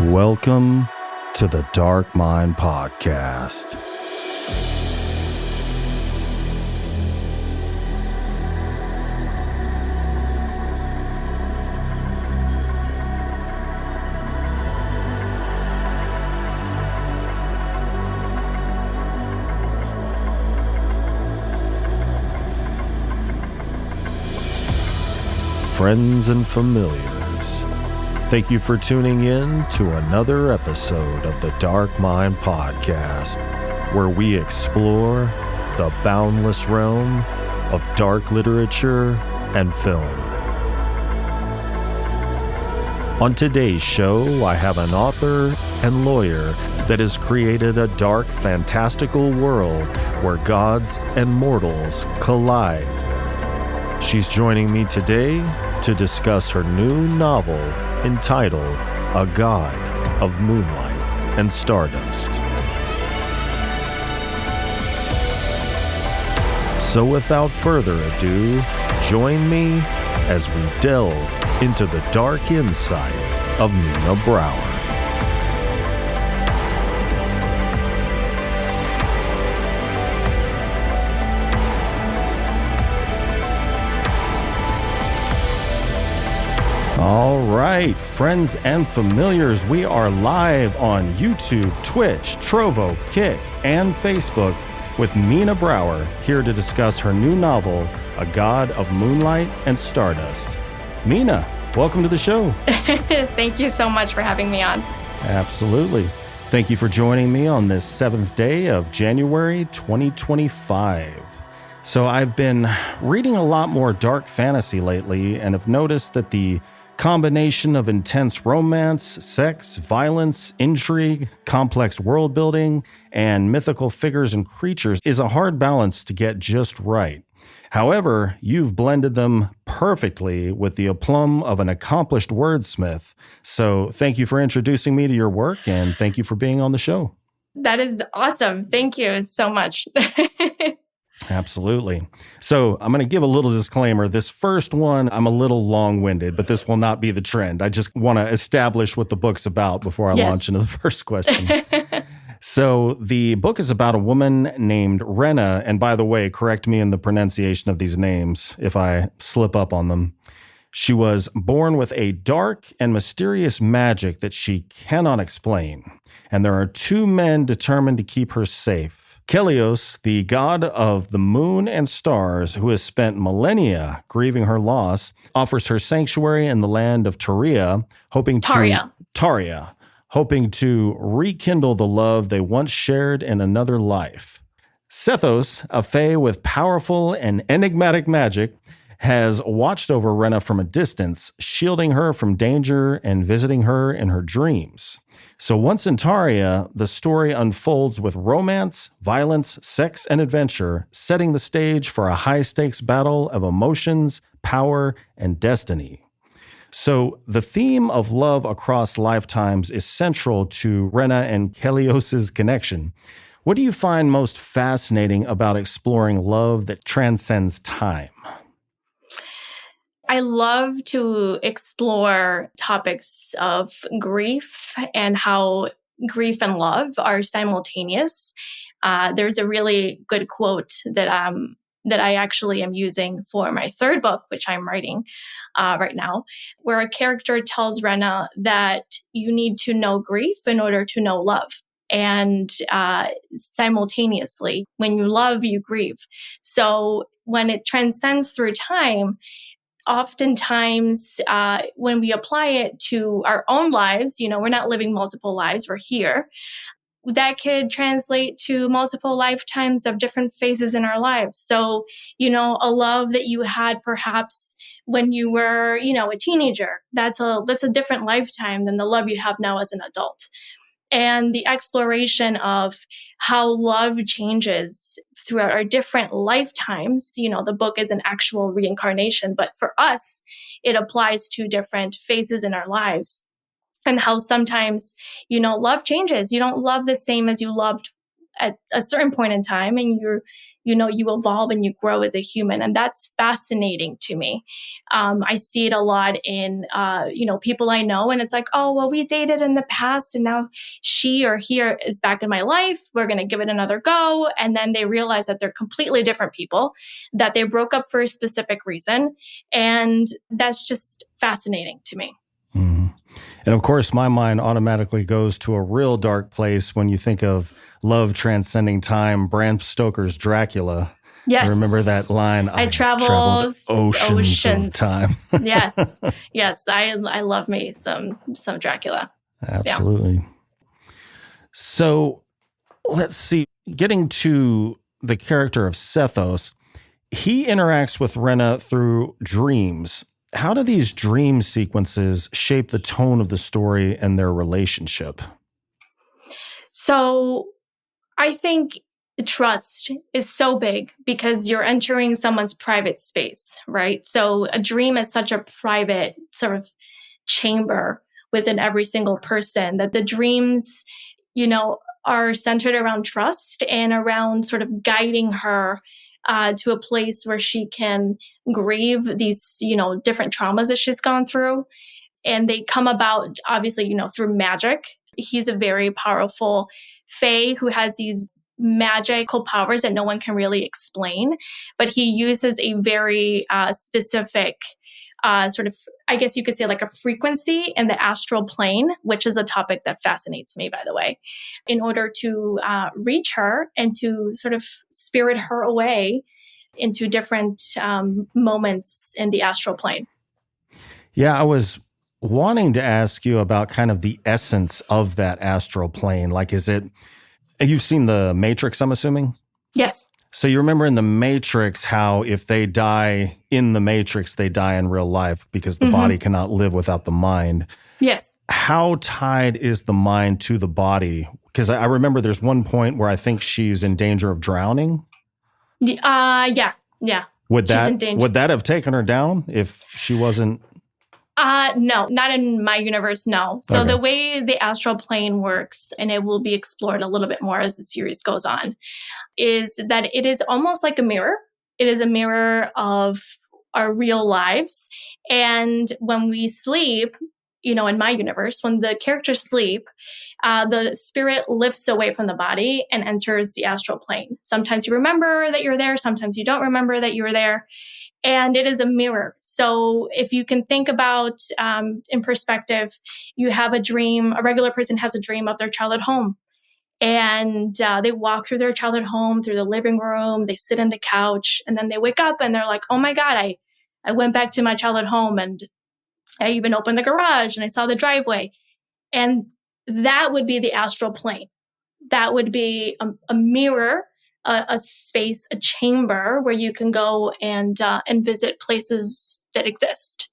Welcome to the Dark Mind Podcast. Friends and familiars, thank you for tuning in to another episode of the Dark Mind Podcast, where we explore the boundless realm of dark literature and film. On today's show, I have an author and lawyer that has created a dark, fantastical world where gods and mortals collide. She's joining me today to discuss her new novel entitled A God of Moonlight and Stardust. So without further ado, join me as we delve into the dark insight of Mina Brower. All right, friends and familiars, we are live on YouTube, Twitch, Trovo, Kick, and Facebook with Mina Brower here to discuss her new novel, A God of Moonlight and Stardust. Mina, welcome to the show. Thank you so much for having me on. Absolutely. Thank you for joining me on this 7th day of January 2025. So I've been reading a lot more dark fantasy lately and have noticed that the combination of intense romance, sex, violence, intrigue, complex world building, and mythical figures and creatures is a hard balance to get just right. However, you've blended them perfectly with the aplomb of an accomplished wordsmith. So thank you for introducing me to your work, and thank you for being on the show. That is awesome. Thank you so much. Absolutely. So I'm going to give a little disclaimer. This first one, I'm a little long-winded, but this will not be the trend. I just want to establish what the book's about before I launch into the first question. So the book is about a woman named Rena. And by the way, correct me in the pronunciation of these names if I slip up on them. She was born with a dark and mysterious magic that she cannot explain. And there are two men determined to keep her safe. Kelios, the god of the moon and stars, who has spent millennia grieving her loss, offers her sanctuary in the land of Taria, hoping to rekindle the love they once shared in another life. Sethos, a fae with powerful and enigmatic magic, has watched over Rena from a distance, shielding her from danger and visiting her in her dreams. So once in Taria, the story unfolds with romance, violence, sex, and adventure, setting the stage for a high-stakes battle of emotions, power, and destiny. So the theme of love across lifetimes is central to Rena and Kelios' connection. What do you find most fascinating about exploring love that transcends time? I love to explore topics of grief and how grief and love are simultaneous. There's a really good quote that I actually am using for my third book, which I'm writing right now, where a character tells Rena that you need to know grief in order to know love. And simultaneously, when you love, you grieve. So when it transcends through time, oftentimes, when we apply it to our own lives, we're not living multiple lives, we're here. That could translate to multiple lifetimes of different phases in our lives. So, a love that you had perhaps when you were, a teenager, that's a different lifetime than the love you have now as an adult. And the exploration of how love changes throughout our different lifetimes. The book is an actual reincarnation, but for us, it applies to different phases in our lives. And how sometimes, love changes. You don't love the same as you loved at a certain point in time, and you evolve and you grow as a human. And that's fascinating to me. I see it a lot in, people I know, and it's like, oh, well, we dated in the past and now she or he is back in my life. We're going to give it another go. And then they realize that they're completely different people, that they broke up for a specific reason. And that's just fascinating to me. Mm-hmm. And of course, my mind automatically goes to a real dark place when you think of love transcending time, Bram Stoker's Dracula. Yes. I remember that line. I traveled oceans of time. Yes. Yes. I love me some Dracula. Absolutely. Yeah. So let's see. Getting to the character of Sethos, he interacts with Rena through dreams. How do these dream sequences shape the tone of the story and their relationship? So I think trust is so big because you're entering someone's private space, right? So a dream is such a private sort of chamber within every single person that the dreams, are centered around trust and around sort of guiding her to a place where she can grieve these, different traumas that she's gone through. And they come about, obviously, through magic. He's a very powerful fae who has these magical powers that no one can really explain. But he uses a very specific sort of, I guess you could say, like a frequency in the astral plane, which is a topic that fascinates me, by the way, in order to reach her and to sort of spirit her away into different moments in the astral plane. Yeah, I was wanting to ask you about kind of the essence of that astral plane. Like, you've seen The Matrix, I'm assuming? Yes. So you remember in The Matrix how if they die in the Matrix, they die in real life because the body cannot live without the mind. Yes. How tied is the mind to the body? Because I remember there's one point where I think she's in danger of drowning. Yeah. Would that have taken her down if she wasn't? No, not in my universe, no. So Okay. The way the astral plane works, and it will be explored a little bit more as the series goes on, is that it is almost like a mirror. It is a mirror of our real lives. And when we sleep, in my universe, when the characters sleep, the spirit lifts away from the body and enters the astral plane. Sometimes you remember that you're there. Sometimes you don't remember that you were there. And it is a mirror. So if you can think about, in perspective, you have a dream, a regular person has a dream of their childhood home. And they walk through their childhood home, through the living room, they sit on the couch, and then they wake up and they're like, oh my God, I went back to my childhood home and I even opened the garage and I saw the driveway. And that would be the astral plane. That would be a mirror, a space, a chamber where you can go and visit places that exist.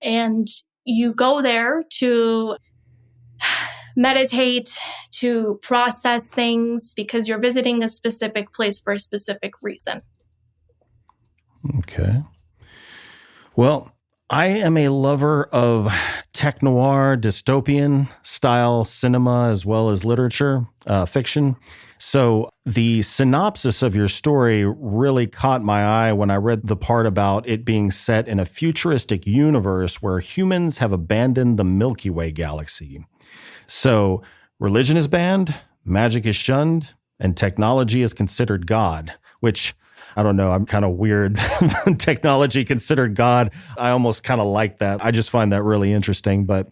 And you go there to meditate, to process things, because you're visiting a specific place for a specific reason. Okay. Well, I am a lover of tech-noir, dystopian style cinema, as well as literature, fiction. So the synopsis of your story really caught my eye when I read the part about it being set in a futuristic universe where humans have abandoned the Milky Way galaxy. So religion is banned, magic is shunned, and technology is considered God, which, I don't know, I'm kind of weird. Technology considered God. I almost kind of like that. I just find that really interesting. But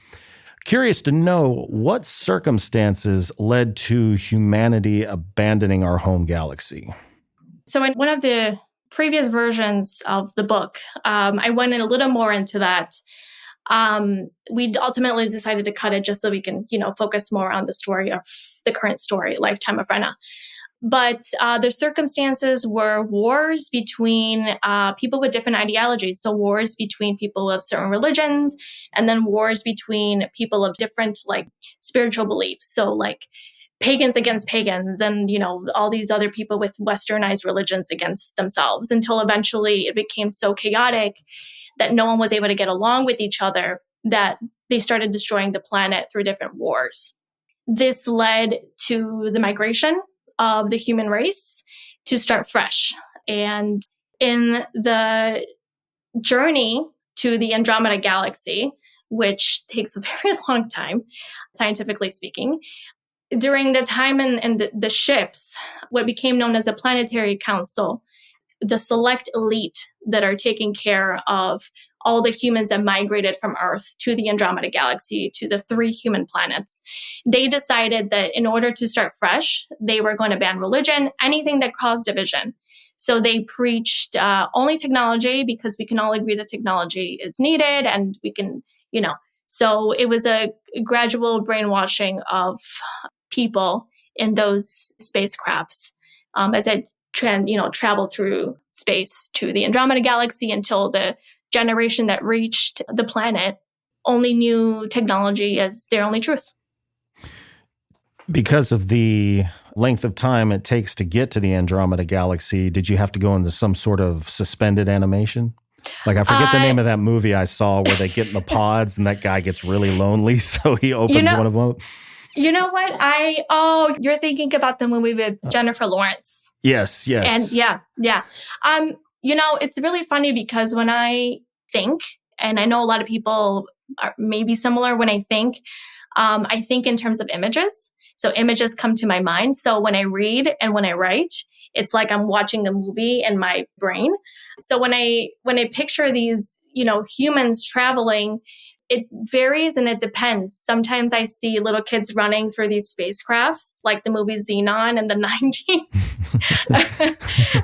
curious to know what circumstances led to humanity abandoning our home galaxy. So in one of the previous versions of the book, I went in a little more into that. We ultimately decided to cut it just so we can, focus more on the story of the current story, Lifetime of Rena. But the circumstances were wars between people with different ideologies. So wars between people of certain religions, and then wars between people of different spiritual beliefs. So pagans against pagans, and all these other people with westernized religions against themselves, until eventually it became so chaotic that no one was able to get along with each other, that they started destroying the planet through different wars. This led to the migration of the human race to start fresh. And in the journey to the Andromeda Galaxy, which takes a very long time, scientifically speaking, during the time in the ships, what became known as a planetary council, the select elite that are taking care of all the humans that migrated from Earth to the Andromeda Galaxy, to the 3 human planets, they decided that in order to start fresh, they were going to ban religion, anything that caused division. So they preached only technology, because we can all agree that technology is needed and we can, so it was a gradual brainwashing of people in those spacecrafts as it traveled through space to the Andromeda Galaxy, until the generation that reached the planet only knew technology as their only truth. Because of the length of time it takes to get to the Andromeda Galaxy, did you have to go into some sort of suspended animation? Like, I forget the name of that movie I saw where they get in the pods and that guy gets really lonely, so he opens one of them. You know what? You're thinking about the movie with Jennifer Lawrence. Yes. And yeah. It's really funny because when I think, and I know a lot of people are maybe similar when I think in terms of images. So images come to my mind. So when I read and when I write, it's like I'm watching a movie in my brain. So when I picture these, humans traveling, it varies and it depends. Sometimes I see little kids running through these spacecrafts, like the movie Xenon in the 90s.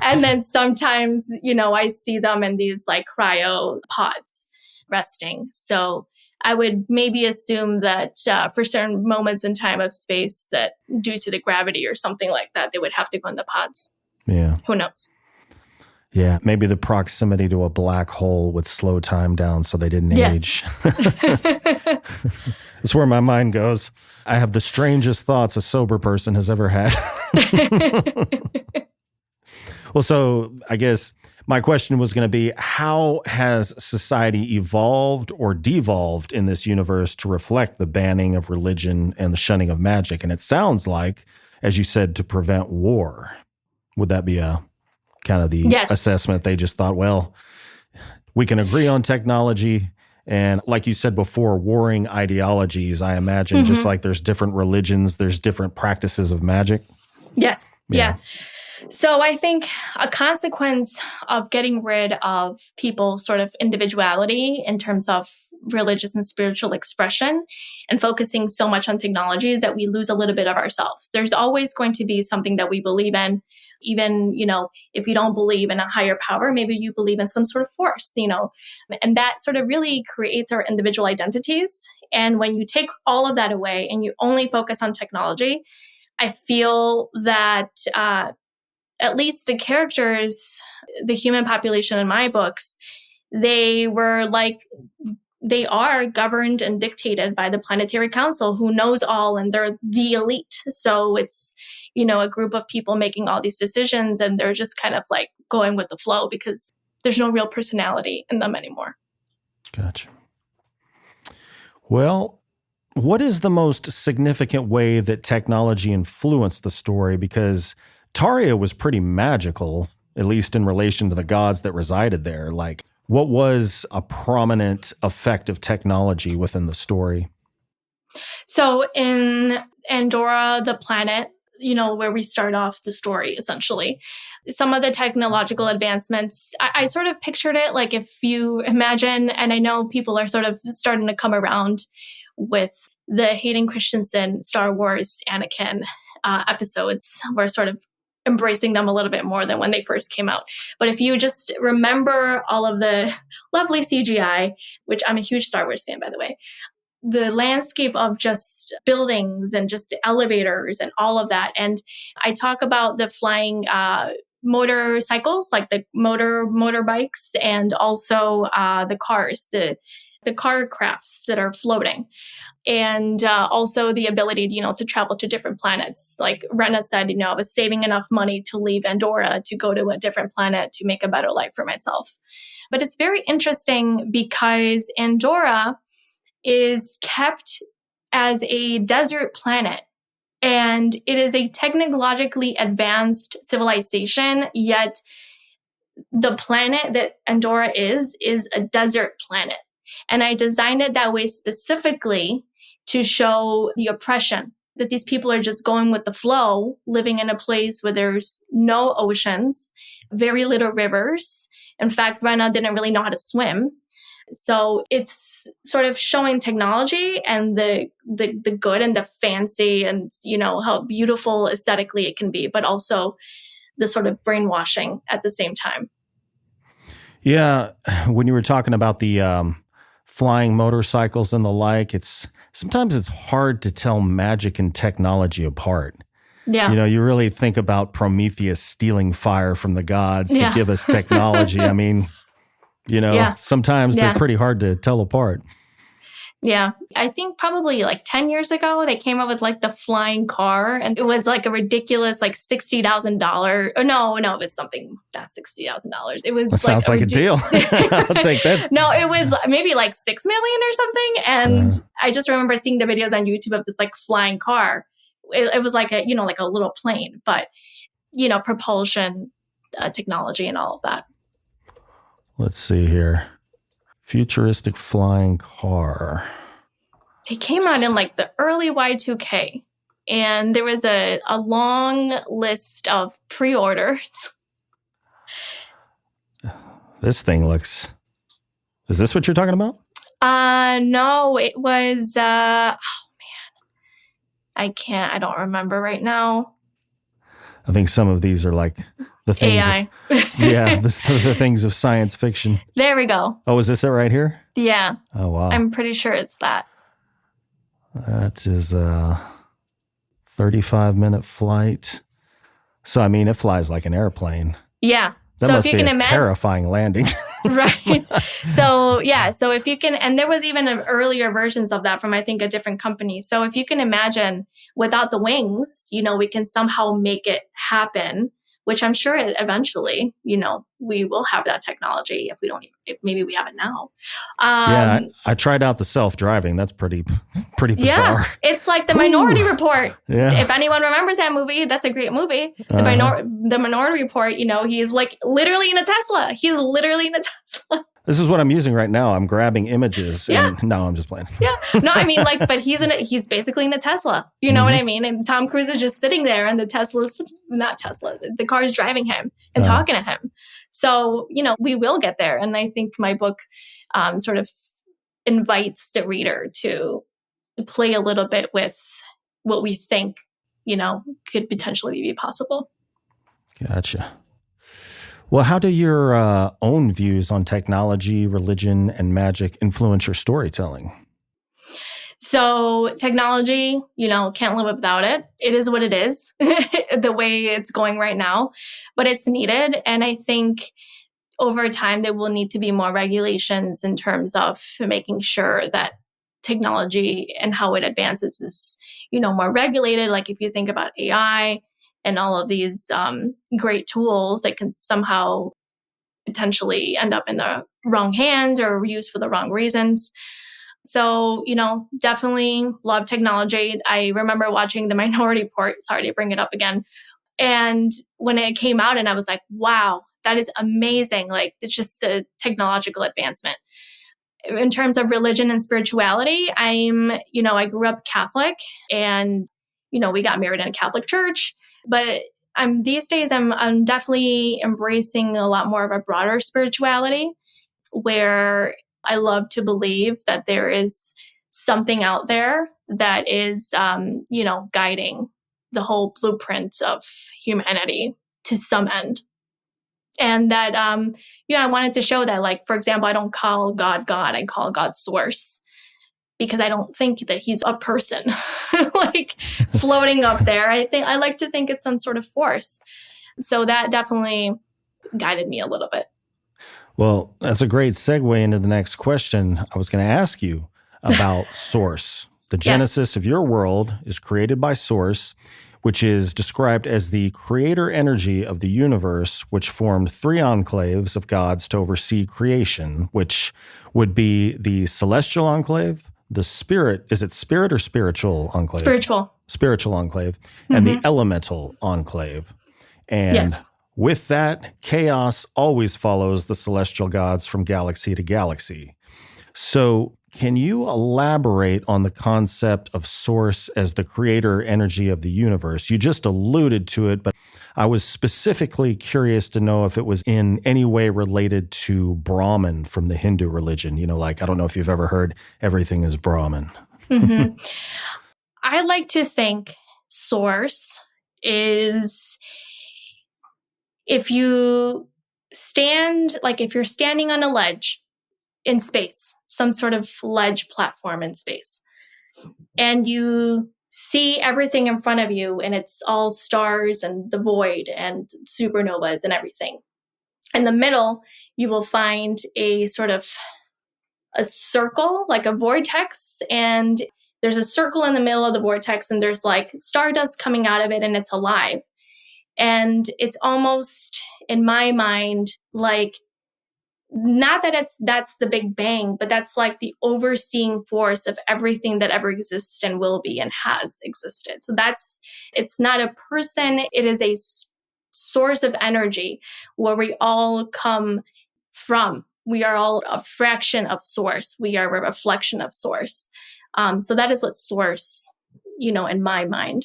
And then sometimes, I see them in these like cryo pods resting. So I would maybe assume that for certain moments in time of space, that due to the gravity or something like that, they would have to go in the pods. Yeah. Who knows? Yeah, maybe the proximity to a black hole would slow time down so they didn't age. That's where my mind goes. I have the strangest thoughts a sober person has ever had. Well, so I guess my question was going to be, how has society evolved or devolved in this universe to reflect the banning of religion and the shunning of magic? And it sounds like, as you said, to prevent war. Would that be a kind of the assessment? They just thought, well, we can agree on technology. And like you said before, warring ideologies, I imagine, just like there's different religions, there's different practices of magic. Yes. Yeah. So I think a consequence of getting rid of people's sort of individuality in terms of religious and spiritual expression and focusing so much on technology is that we lose a little bit of ourselves. There's always going to be something that we believe in. Even, if you don't believe in a higher power, maybe you believe in some sort of force, and that sort of really creates our individual identities. And when you take all of that away and you only focus on technology, I feel that at least the characters, the human population in my books, they are governed and dictated by the Planetary Council, who knows all, and they're the elite. So it's, a group of people making all these decisions, and they're just kind of like going with the flow because there's no real personality in them anymore. Gotcha. Well, what is the most significant way that technology influenced the story? Because Taria was pretty magical, at least in relation to the gods that resided there. Like, what was a prominent effect of technology within the story? So in Andorra, the planet, where we start off the story, essentially, some of the technological advancements, I sort of pictured it like if you imagine, and I know people are sort of starting to come around with the Hayden Christensen Star Wars Anakin episodes. We're sort of embracing them a little bit more than when they first came out. But if you just remember all of the lovely CGI, which I'm a huge Star Wars fan, by the way, the landscape of just buildings and just elevators and all of that. And I talk about the flying motorcycles, like the motorbikes, and also the cars, the car crafts that are floating. And also the ability, to travel to different planets. Like Rena said, I was saving enough money to leave Andorra to go to a different planet to make a better life for myself. But it's very interesting because Andorra is kept as a desert planet And it is a technologically advanced civilization, yet the planet that Andorra is a desert planet. And I designed it that way specifically to show the oppression, that these people are just going with the flow, living in a place where there's no oceans, very little rivers. In fact, Rena didn't really know how to swim. So it's sort of showing technology and the good and the fancy and, how beautiful aesthetically it can be, but also the sort of brainwashing at the same time. Yeah. When you were talking about the flying motorcycles and the like, sometimes it's hard to tell magic and technology apart. Yeah. You really think about Prometheus stealing fire from the gods to give us technology. I mean, sometimes they're pretty hard to tell apart. Yeah. I think probably like 10 years ago, they came up with like the flying car, and it was like a ridiculous like $60,000. Or no, it was something, not $60,000. It was that sounds like a deal. I'll take that. No, it was maybe like 6 million or something. And I just remember seeing the videos on YouTube of this like flying car. It was like a little plane, but, propulsion technology and all of that. Let's see here. Futuristic flying car. It came out in like the early Y2K, and there was a long list of pre-orders. This thing looks... Is this what you're talking about? No, it was... I don't remember right now. I think some of these are like the things. AI. The things of science fiction. There we go. Oh, is this it right here? Yeah. Oh, wow. I'm pretty sure it's that. That is a 35-minute flight. So, I mean, it flies like an airplane. Yeah. That must be a terrifying landing. Right. So if you can, and there was even earlier versions of that from, I think, a different company. So if you can imagine without the wings, we can somehow make it happen, which I'm sure eventually, we will have that technology if maybe we have it now. I tried out the self-driving. That's pretty bizarre. Yeah, it's like the Minority Report. Yeah. If anyone remembers that movie, that's a great movie. The Minority Report, he's like literally in a Tesla. He's literally in a Tesla. This is what I'm using right now. I'm grabbing images. Yeah. And no, I'm just playing. Yeah. No, I mean, but he's basically in a Tesla. You know what I mean? And Tom Cruise is just sitting there, and the car is driving him and talking to him. So, we will get there. And I think my book sort of invites the reader to play a little bit with what we think, could potentially be possible. Gotcha. Well, how do your own views on technology, religion, and magic influence your storytelling? So technology, can't live without it. It is what it is, the way it's going right now, but it's needed. And I think over time, there will need to be more regulations in terms of making sure that technology and how it advances is, more regulated. Like if you think about AI, and all of these great tools that can somehow potentially end up in the wrong hands or used for the wrong reasons. So, definitely love technology. I remember watching The Minority Report. Sorry to bring it up again. And when it came out, and I was like, wow, that is amazing. Like, it's just the technological advancement. In terms of religion and spirituality, I grew up Catholic, and, we got married in a Catholic church. But these days, I'm definitely embracing a lot more of a broader spirituality, where I love to believe that there is something out there that is, guiding the whole blueprint of humanity to some end. And that, I wanted to show that, like, for example, I don't call God, I call God source. Because I don't think that he's a person like floating up there. I like to think it's some sort of force. So that definitely guided me a little bit. Well, that's a great segue into the next question. I was going to ask you about source. The genesis of your world is created by source, which is described as the creator energy of the universe, which formed 3 enclaves of gods to oversee creation, which would be the celestial enclave, the spirit, is it spirit or spiritual enclave? Spiritual enclave, and the elemental enclave. And Yes. with that, chaos always follows the celestial gods from galaxy to galaxy. So can you elaborate on the concept of source as the creator energy of the universe? You just alluded to it, but I was specifically curious to know if it was in any way related to Brahman from the Hindu religion. Like, I don't know if you've ever heard everything is Brahman. I like to think source is if you're standing on a ledge in space, some sort of ledge platform in space, and you see everything in front of you and it's all stars and the void and supernovas and everything. In the middle, you will find a sort of a circle, like a vortex, and there's a circle in the middle of the vortex and there's like stardust coming out of it and it's alive. And it's almost, in my mind, like, not that that's the Big Bang, but that's like the overseeing force of everything that ever exists and will be and has existed. So it's not a person, it is a source of energy where we all come from. We are all a fraction of source. We are a reflection of source. So that is what source, in my mind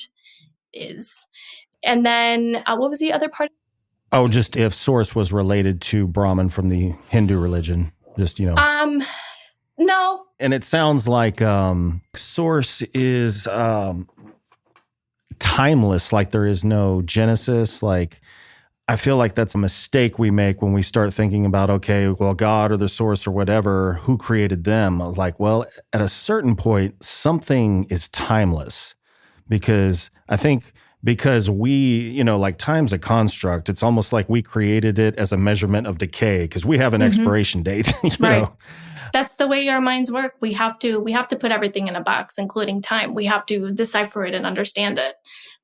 is. And then what was the other part? Oh, just if source was related to Brahman from the Hindu religion, No. And it sounds like source is timeless, like there is no genesis. Like, I feel like that's a mistake we make when we start thinking about, okay, well, God or the source or whatever, who created them? Like, well, at a certain point, something is timeless, because I think because we, like time's a construct. It's almost like we created it as a measurement of decay because we have an expiration date. you know? That's the way our minds work. We have to put everything in a box, including time. We have to decipher it and understand it.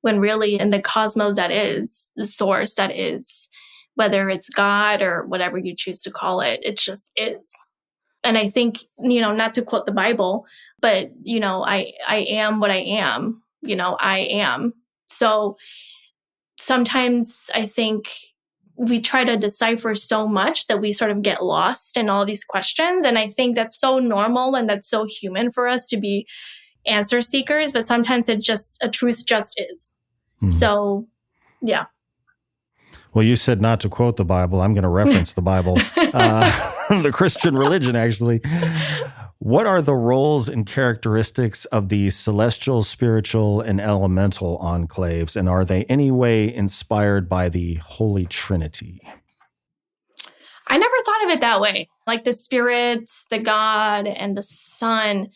When really in the cosmos, that is the source, that is, whether it's God or whatever you choose to call it, it just is. And I think, not to quote the Bible, but, I am what I am, I am. So sometimes I think we try to decipher so much that we sort of get lost in all these questions. And I think that's so normal and that's so human for us to be answer seekers, but sometimes a truth just is. So, yeah. Well, you said not to quote the Bible. I'm going to reference the Bible, the Christian religion, actually. What are the roles and characteristics of the celestial, spiritual, and elemental enclaves, and are they any way inspired by the Holy Trinity? I never thought of it that way. Like the Spirit, the God, and the Son.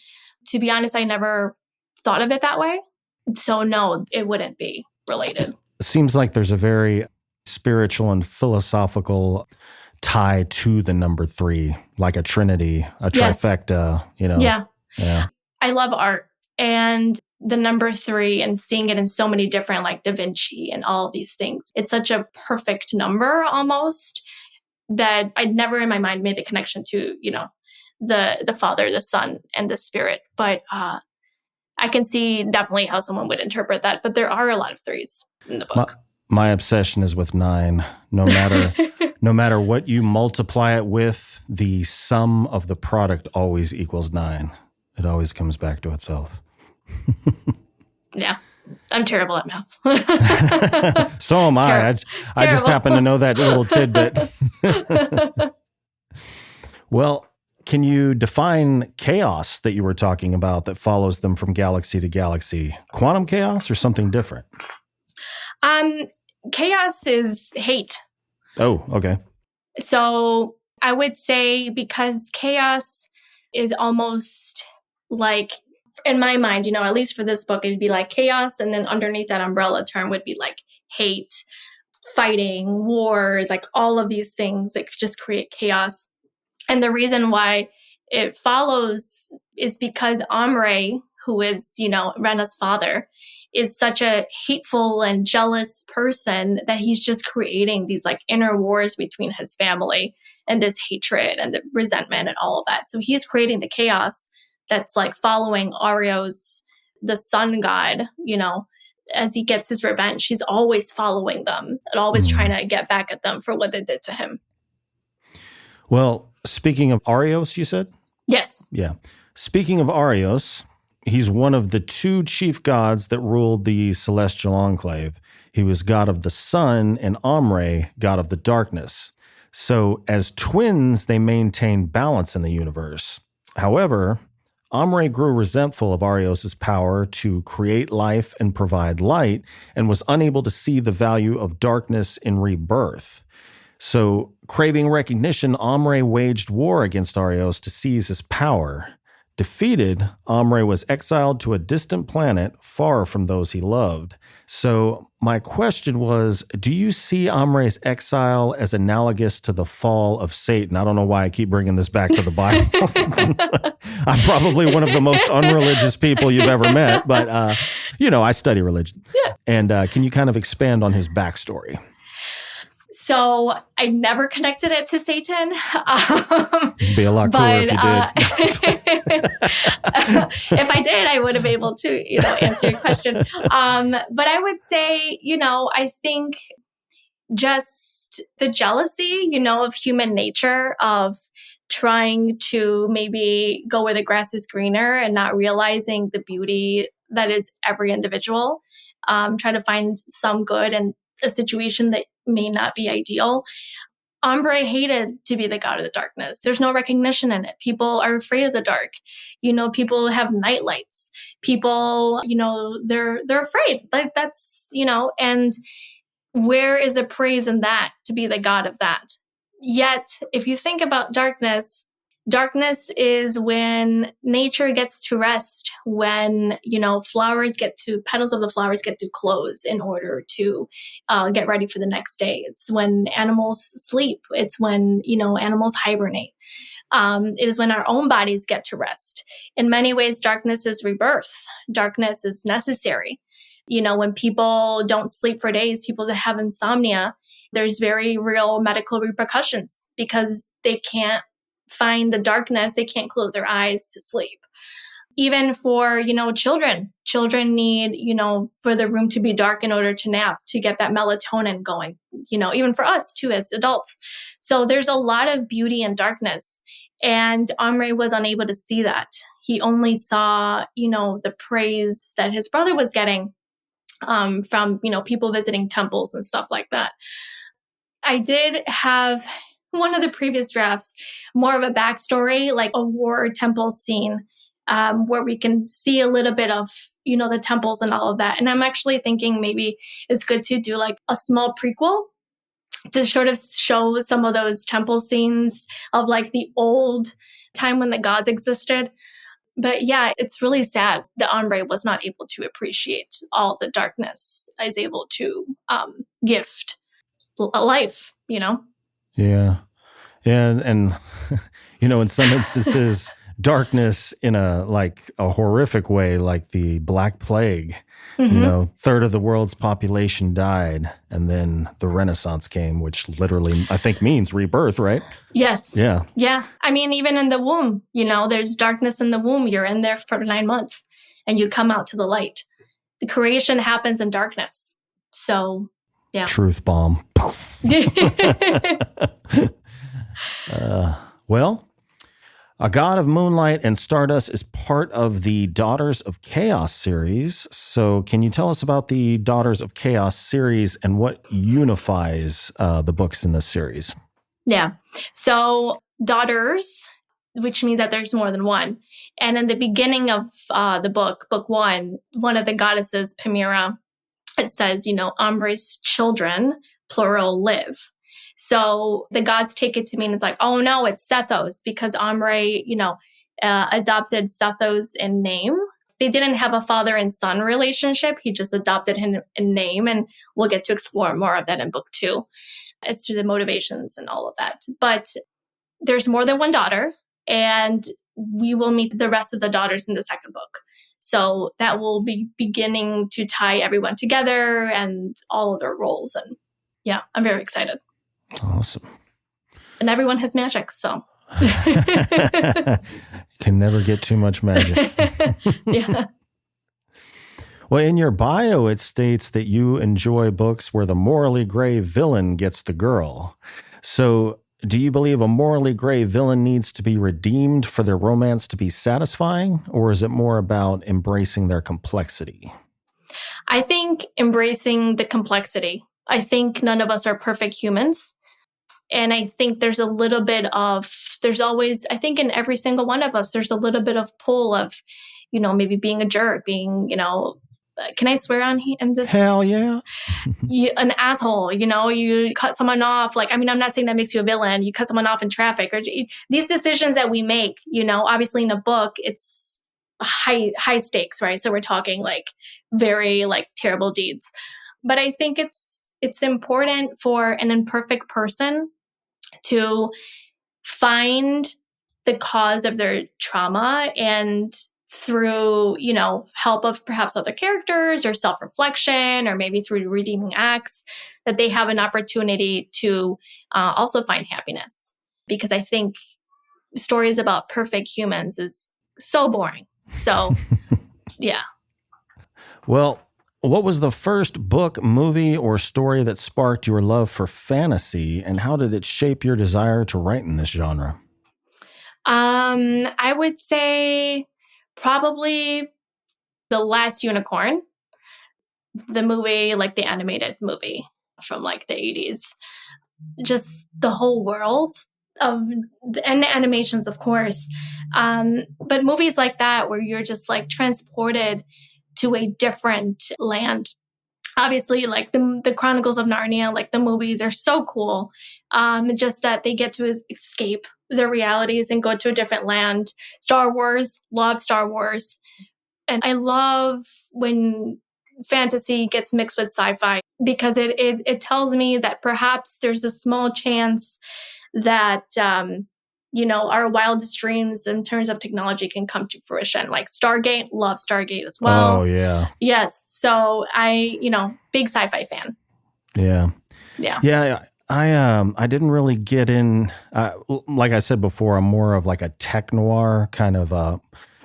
To be honest, I never thought of it that way. So no, it wouldn't be related. It seems like there's a very spiritual and philosophical tie to the number 3, like a trinity, a trifecta, Yeah. I love art and the number 3 and seeing it in so many different, like Da Vinci and all of these things. It's such a perfect number almost that I'd never in my mind made the connection to, the Father, the Son, and the Spirit. But I can see definitely how someone would interpret that. But there are a lot of 3s in the book. My obsession is with 9. No matter what you multiply it with, the sum of the product always equals 9. It always comes back to itself. Yeah. I'm terrible at math. So am I. I just happen to know that little tidbit. Well, can you define chaos that you were talking about that follows them from galaxy to galaxy? Quantum chaos or something different? Chaos is hate. Oh, okay. So I would say because chaos is almost like, in my mind, at least for this book, it'd be like chaos. And then underneath that umbrella term would be like hate, fighting, wars, like all of these things that just create chaos. And the reason why it follows is because Omri, who is, Rena's father, is such a hateful and jealous person that he's just creating these like inner wars between his family and this hatred and the resentment and all of that. So he's creating the chaos that's like following Ario's, the sun god, as he gets his revenge. He's always following them and always trying to get back at them for what they did to him. Well, speaking of Arios, you said? Yes. Yeah. Speaking of Arios, he's one of the two chief gods that ruled the celestial enclave. He was god of the sun and Omre, god of the darkness. So as twins, they maintained balance in the universe. However, Omre grew resentful of Arios' power to create life and provide light, and was unable to see the value of darkness in rebirth. So, craving recognition, Omre waged war against Arios to seize his power. Defeated, Omre was exiled to a distant planet far from those he loved. So my question was, do you see Omre's exile as analogous to the fall of Satan? I don't know why I keep bringing this back to the Bible. I'm probably one of the most unreligious people you've ever met, but, I study religion. Yeah. And can you kind of expand on his backstory? So I never connected it to Satan. It'd be a lot cooler if you did. If I did, I would have been able to, answer your question. But I would say, I think just the jealousy, of human nature, of trying to maybe go where the grass is greener and not realizing the beauty that is every individual, trying to find some good in a situation that may not be ideal. Ombre hated to be the god of the darkness. There's no recognition in it. People are afraid of the dark. People have night lights. People, they're afraid. Like that's, and where is the praise in that to be the god of that? Yet, if you think about darkness is when nature gets to rest, when, petals of the flowers get to close in order to get ready for the next day. It's when animals sleep. It's when, animals hibernate. It is when our own bodies get to rest. In many ways, darkness is rebirth. Darkness is necessary. When people don't sleep for days, people that have insomnia, there's very real medical repercussions because they can't find the darkness. They can't close their eyes to sleep. Even for, children need, for the room to be dark in order to nap, to get that melatonin going, even for us too, as adults. So there's a lot of beauty in darkness. And Omre was unable to see that. He only saw, the praise that his brother was getting from, people visiting temples and stuff like that. I did have one of the previous drafts, more of a backstory, like a war temple scene, where we can see a little bit of, the temples and all of that. And I'm actually thinking maybe it's good to do like a small prequel to sort of show some of those temple scenes of like the old time when the gods existed. But yeah, it's really sad that Ombre was not able to appreciate all the darkness is able to gift a life, Yeah. And in some instances, darkness in a horrific way, like the Black Plague, third of the world's population died. And then the Renaissance came, which literally, I think, means rebirth, right? Yes. Yeah. Yeah. I mean, even in the womb, there's darkness in the womb. You're in there for 9 months and you come out to the light. The creation happens in darkness. So, yeah. Truth bomb. Well, A God of Moonlight and Stardust is part of the Daughters of Chaos series. So can you tell us about the Daughters of Chaos series and what unifies the books in this series? Yeah. So Daughters, which means that there's more than one. And in the beginning of the book one of the goddesses, Pamira, it says, Ombre's children, plural, live. So the gods take it to mean it's like, oh no, it's Sethos, because Ombre, adopted Sethos in name. They didn't have a father and son relationship. He just adopted him in name. And we'll get to explore more of that in book 2 as to the motivations and all of that. But there's more than one daughter, and we will meet the rest of the daughters in the second book. So that will be beginning to tie everyone together and all of their roles. And yeah, I'm very excited. Awesome. And everyone has magic, so. Can never get too much magic. Yeah. Well, in your bio, it states that you enjoy books where the morally gray villain gets the girl. So, do you believe a morally gray villain needs to be redeemed for their romance to be satisfying, or is it more about embracing their complexity? I think embracing the complexity. I think none of us are perfect humans. And I think there's always, I think in every single one of us, there's a little bit of pull of, maybe being a jerk, being, can I swear in this? Hell yeah. An asshole, you cut someone off. Like, I mean, I'm not saying that makes you a villain. You cut someone off in traffic or these decisions that we make, obviously in a book, it's high stakes, right? So we're talking like very like terrible deeds. But I think it's important for an imperfect person to find the cause of their trauma and through, help of perhaps other characters or self-reflection or maybe through redeeming acts that they have an opportunity to also find happiness. Because I think stories about perfect humans is so boring. So, yeah. Well, what was the first book, movie, or story that sparked your love for fantasy, and how did it shape your desire to write in this genre? I would say probably The Last Unicorn, the movie, like the animated movie from like the 80s. Just the whole world and the animations, of course. But movies like that where you're just like transported to a different land. Obviously, like the Chronicles of Narnia, like the movies are so cool. Just that they get to escape their realities and go to a different land. Star Wars, love Star Wars. And I love when fantasy gets mixed with sci-fi because it tells me that perhaps there's a small chance that our wildest dreams in terms of technology can come to fruition. Like Stargate, love Stargate as well. Oh, yeah. Yes. So big sci-fi fan. Yeah. Yeah. Yeah. I didn't really get in, like I said before, I'm more of like a tech noir kind of,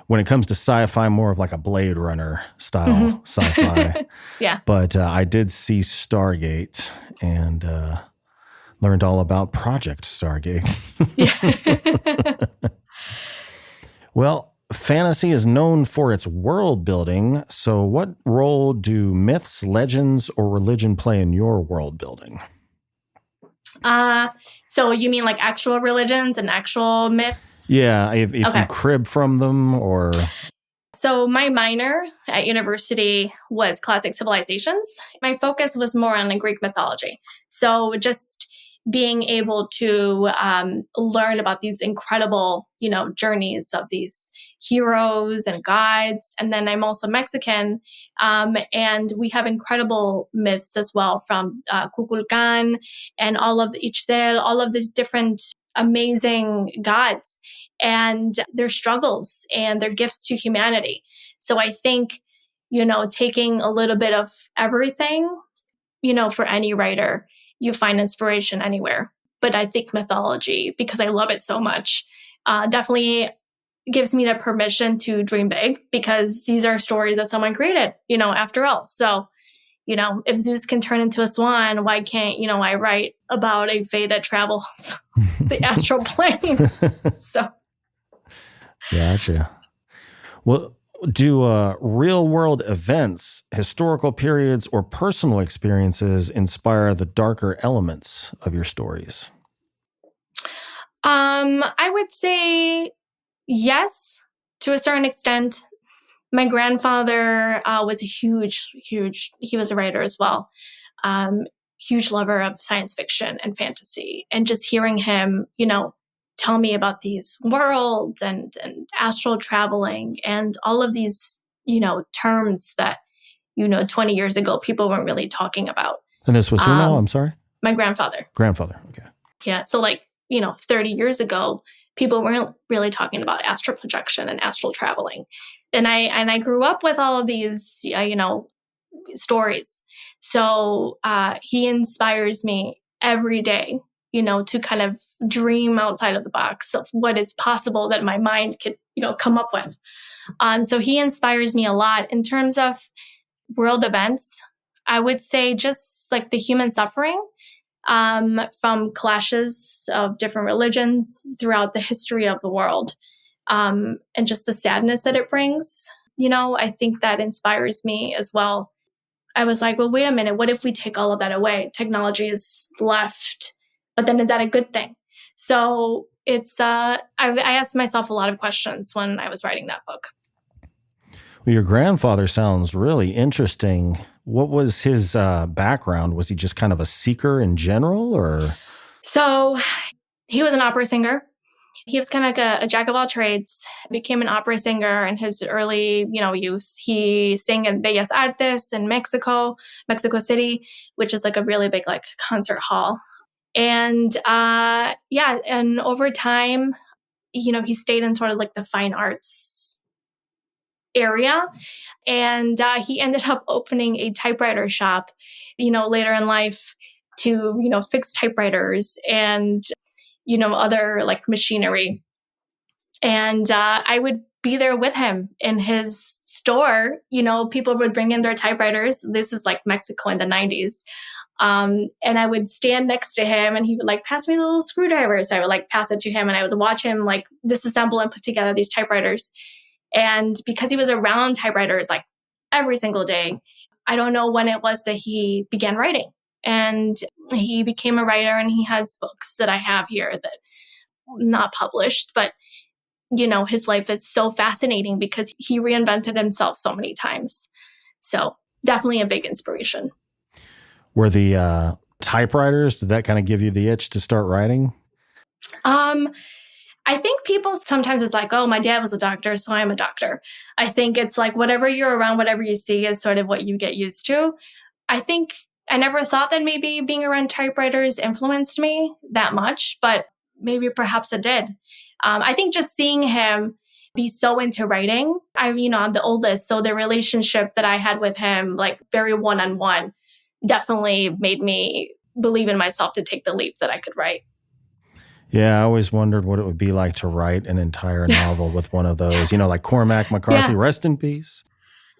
when it comes to sci-fi, more of like a Blade Runner style sci-fi. Yeah. But I did see Stargate and learned all about Project Stargate. Well, fantasy is known for its world building. So what role do myths, legends, or religion play in your world building? So you mean like actual religions and actual myths? Yeah, if Okay. you crib from them or... So my minor at university was classic civilizations. My focus was more on the Greek mythology. So just being able to learn about these incredible, journeys of these heroes and gods. And then I'm also Mexican, and we have incredible myths as well from Kukulkan and all of Ixtel, all of these different amazing gods and their struggles and their gifts to humanity. So I think, taking a little bit of everything, for any writer, you find inspiration anywhere. But I think mythology, because I love it so much, definitely gives me the permission to dream big because these are stories that someone created, after all. So, if Zeus can turn into a swan, why can't, I write about a fae that travels the astral plane? So. Gotcha. Well, do real world events, historical periods, or personal experiences inspire the darker elements of your stories? I would say yes, to a certain extent. My grandfather was a huge, he was a writer as well. Huge lover of science fiction and fantasy. And just hearing him, tell me about these worlds and astral traveling and all of these, terms that, 20 years ago, people weren't really talking about. And this was who now? I'm sorry? My grandfather. Grandfather. Okay. Yeah. So 30 years ago, people weren't really talking about astral projection and astral traveling. And I grew up with all of these, stories. So he inspires me every day to kind of dream outside of the box of what is possible that my mind could, come up with. So he inspires me a lot in terms of world events. I would say just like the human suffering from clashes of different religions throughout the history of the world, and just the sadness that it brings. I think that inspires me as well. I was like, well, wait a minute. What if we take all of that away? Technology is left, but then is that a good thing? So it's, I asked myself a lot of questions when I was writing that book. Well, your grandfather sounds really interesting. What was his background? Was he just kind of a seeker in general, or? So he was an opera singer. He was kind of like a jack of all trades, became an opera singer in his early, youth. He sang in Bellas Artes in Mexico City, which is like a really big like concert hall. And and over time, he stayed in sort of like the fine arts area. And he ended up opening a typewriter shop, later in life to, fix typewriters and other like machinery. And I would be there with him in his store. People would bring in their typewriters. This is like Mexico in the 90s. And I would stand next to him and he would like pass me the little screwdrivers. I would like pass it to him and I would watch him like disassemble and put together these typewriters. And because he was around typewriters like every single day, I don't know when it was that he began writing. And he became a writer and he has books that I have here that not published, but his life is so fascinating because he reinvented himself so many times. So definitely a big inspiration. Were the typewriters, did that kind of give you the itch to start writing? I think people sometimes it's like, oh, my dad was a doctor, so I'm a doctor. I think it's like whatever you're around, whatever you see is sort of what you get used to. I think I never thought that maybe being around typewriters influenced me that much, but maybe perhaps it did. I think just seeing him be so into writing, I'm the oldest, so the relationship that I had with him, like very one-on-one, definitely made me believe in myself to take the leap that I could write. Yeah, I always wondered what it would be like to write an entire novel with one of those, like Cormac McCarthy, rest in peace.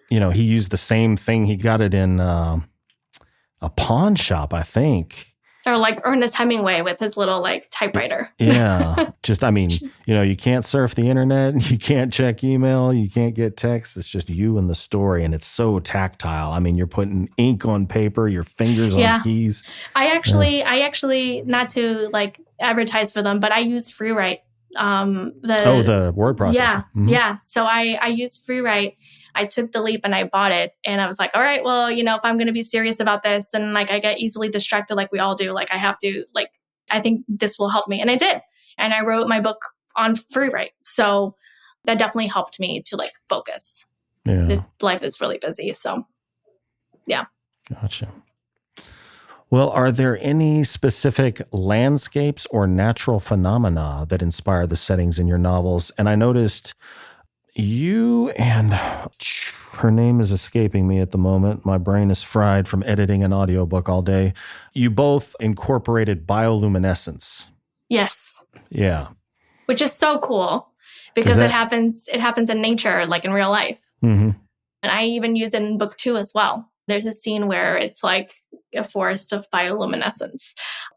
He used the same thing. He got it in a pawn shop, I think. Or like Ernest Hemingway with his little like typewriter. Yeah. You can't surf the internet. You can't check email. You can't get text. It's just you and the story. And it's so tactile. You're putting ink on paper, your fingers on keys. I actually, not to like advertise for them, but I use FreeWrite. The word processor. Yeah. Mm-hmm. Yeah. So I use FreeWrite. I took the leap and I bought it. And I was like, all right, well, if I'm going to be serious about this and like I get easily distracted like we all do, like I have to, like, I think this will help me. And I did. And I wrote my book on FreeWrite. So that definitely helped me to like focus. Yeah. This life is really busy. So yeah. Gotcha. Well, are there any specific landscapes or natural phenomena that inspire the settings in your novels? And I noticed you and her name is escaping me at the moment. My brain is fried from editing an audiobook all day. You both incorporated bioluminescence. Yes. Yeah. Which is so cool because it happens in nature, like in real life. Mm-hmm. And I even use it in book 2 as well. There's a scene where it's like a forest of bioluminescence.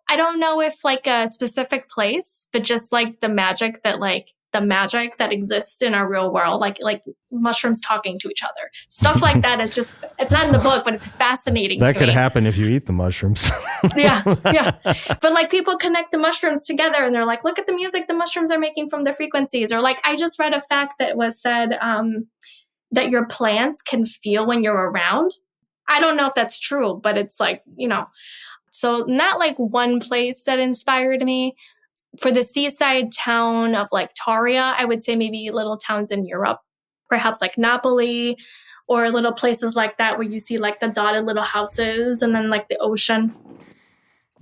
I don't know if like a specific place, but just like the magic that exists in our real world, like mushrooms talking to each other. Stuff like that is just, it's not in the book, but it's fascinating to me. That could happen if you eat the mushrooms. Yeah. But like people connect the mushrooms together and they're like, look at the music the mushrooms are making from the frequencies. Or like, I just read a fact that was said that your plants can feel when you're around. I don't know if that's true, but it's like, so not like one place that inspired me. For the seaside town of like Taria, I would say maybe little towns in Europe, perhaps like Napoli or little places like that where you see like the dotted little houses and then like the ocean.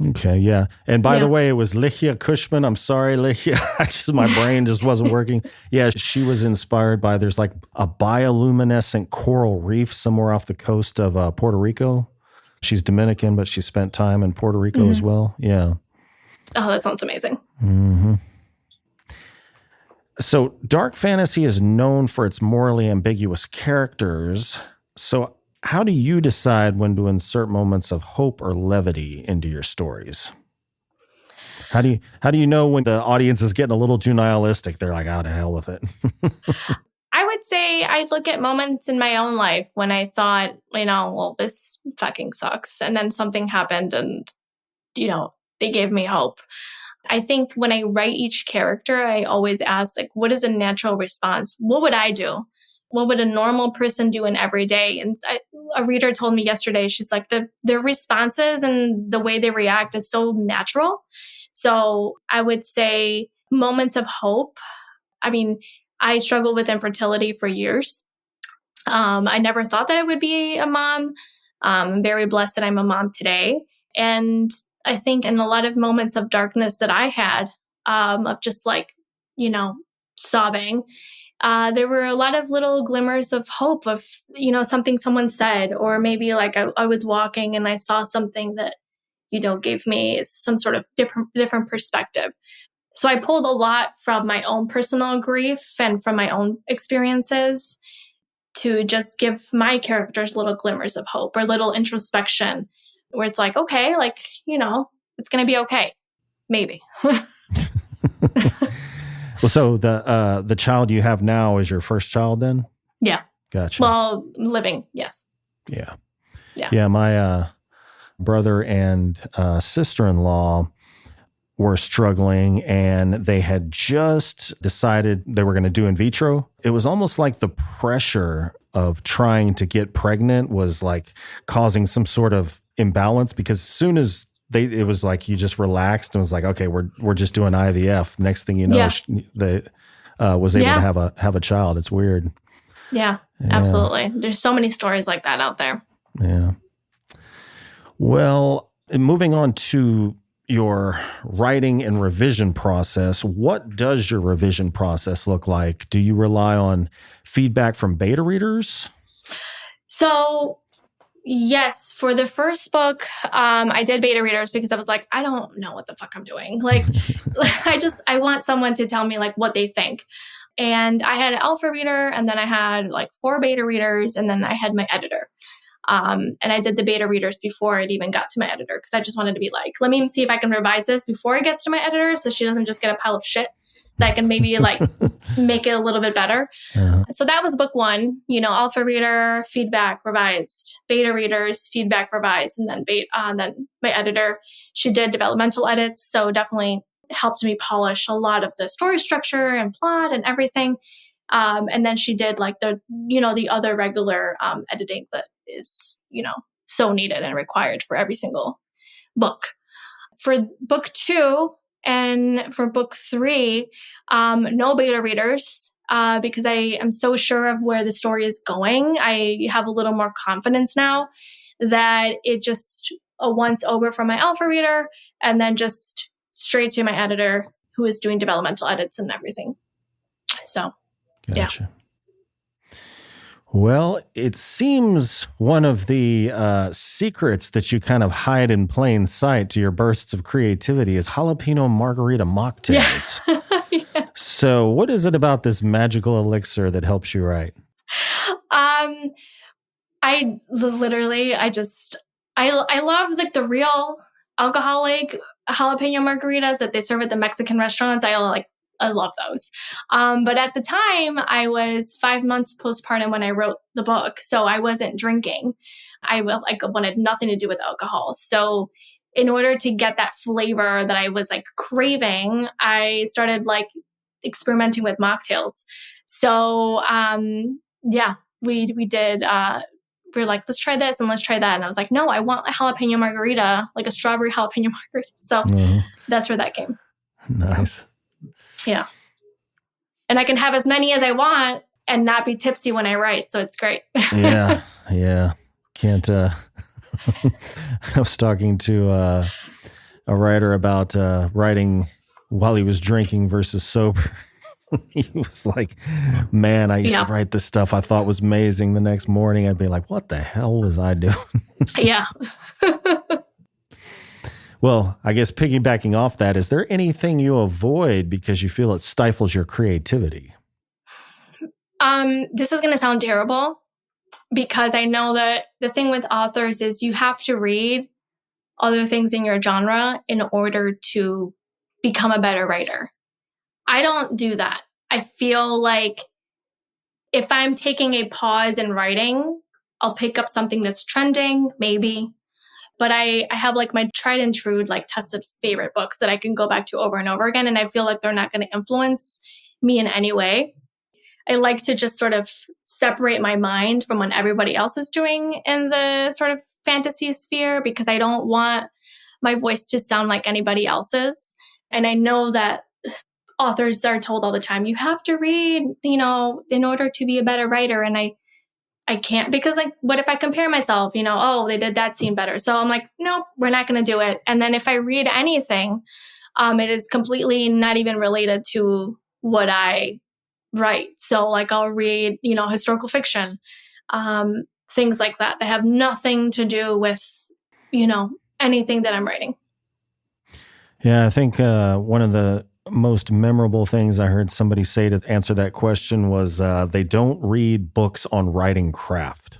Okay, yeah. And by the way, it was Lichia Cushman. I'm sorry, Lichia. My brain just wasn't working. Yeah, she was inspired by, there's like a bioluminescent coral reef somewhere off the coast of Puerto Rico. She's Dominican, but she spent time in Puerto Rico as well. Yeah. Oh, that sounds amazing. Mm-hmm. So dark fantasy is known for its morally ambiguous characters. So how do you decide when to insert moments of hope or levity into your stories? How do you know when the audience is getting a little too nihilistic? They're like, "Oh, to hell with it." I would say I look at moments in my own life when I thought, well, this fucking sucks. And then something happened and, they gave me hope. I think when I write each character, I always ask, like, what is a natural response? What would I do? What would a normal person do in every day? And a reader told me yesterday, she's like, their responses and the way they react is so natural. So I would say moments of hope. I mean, I struggled with infertility for years. I never thought that I would be a mom. I'm very blessed that I'm a mom today. And I think in a lot of moments of darkness that I had, of just like, sobbing, there were a lot of little glimmers of hope of, something someone said, or maybe like I was walking and I saw something that, gave me some sort of different perspective. So I pulled a lot from my own personal grief and from my own experiences to just give my characters little glimmers of hope or little introspection where it's like, okay, like, it's going to be okay. Maybe. Well, so the child you have now is your first child then? Yeah. Gotcha. Well, living. Yes. Yeah. Yeah. Yeah. My brother and sister-in-law were struggling, and they had just decided they were going to do in vitro. It was almost like the pressure of trying to get pregnant was like causing some sort of imbalance, because as soon as it was like you just relaxed and was like, okay, we're just doing IVF. Next thing you know, they was able to have a child. It's weird. Yeah, absolutely. There's so many stories like that out there. Yeah. Well, moving on to your writing and revision process, what does your revision process look like? Do you rely on feedback from beta readers? So, yes, for the first book, I did beta readers because I was like, I don't know what the fuck I'm doing. Like, I want someone to tell me like what they think. And I had an alpha reader, and then I had like 4 beta readers, and then I had my editor. And I did the beta readers before it even got to my editor, because I just wanted to be like, let me see if I can revise this before it gets to my editor, so she doesn't just get a pile of shit that can maybe like make it a little bit better. Uh-huh. So that was book 1, alpha reader, feedback, revised, beta readers, feedback, revised, and then then my editor, she did developmental edits. So definitely helped me polish a lot of the story structure and plot and everything. And then she did like the other regular editing that is, so needed and required for every single book. For book 2 and for book 3, no beta readers, because I am so sure of where the story is going. I have a little more confidence now that it just once over from my alpha reader and then just straight to my editor, who is doing developmental edits and everything. So, gotcha. Yeah. Well, it seems one of the secrets that you kind of hide in plain sight to your bursts of creativity is jalapeno margarita mocktails. Yeah. Yes. So what is it about this magical elixir that helps you write? I love like the real alcoholic jalapeno margaritas that they serve at the Mexican restaurants. I love those. But at the time, I was 5 months postpartum when I wrote the book. So I wasn't drinking. I wanted nothing to do with alcohol. So in order to get that flavor that I was like craving, I started like experimenting with mocktails. So we did. We were like, let's try this and let's try that. And I was like, no, I want a jalapeno margarita, like a strawberry jalapeno margarita. So that's where that came. Nice. Yeah. And I can have as many as I want and not be tipsy when I write. So it's great. Yeah. Can't, I was talking to a writer about writing while he was drinking versus sober. He was like, man, I used to write this stuff I thought was amazing. The next morning, I'd be like, what the hell was I doing? Yeah. Well, I guess piggybacking off that, is there anything you avoid because you feel it stifles your creativity? This is going to sound terrible because I know that the thing with authors is you have to read other things in your genre in order to become a better writer. I don't do that. I feel like if I'm taking a pause in writing, I'll pick up something that's trending, maybe. But I have like my tried and true, like tested favorite books that I can go back to over and over again. And I feel like they're not going to influence me in any way. I like to just sort of separate my mind from what everybody else is doing in the sort of fantasy sphere because I don't want my voice to sound like anybody else's. And I know that authors are told all the time, you have to read, in order to be a better writer. And I can't because like, what if I compare myself, oh, they did that scene better. So I'm like, nope, we're not going to do it. And then if I read anything, it is completely not even related to what I write. So like I'll read, historical fiction, things like that have nothing to do with, anything that I'm writing. Yeah, I think one of the most memorable things I heard somebody say to answer that question was they don't read books on writing craft.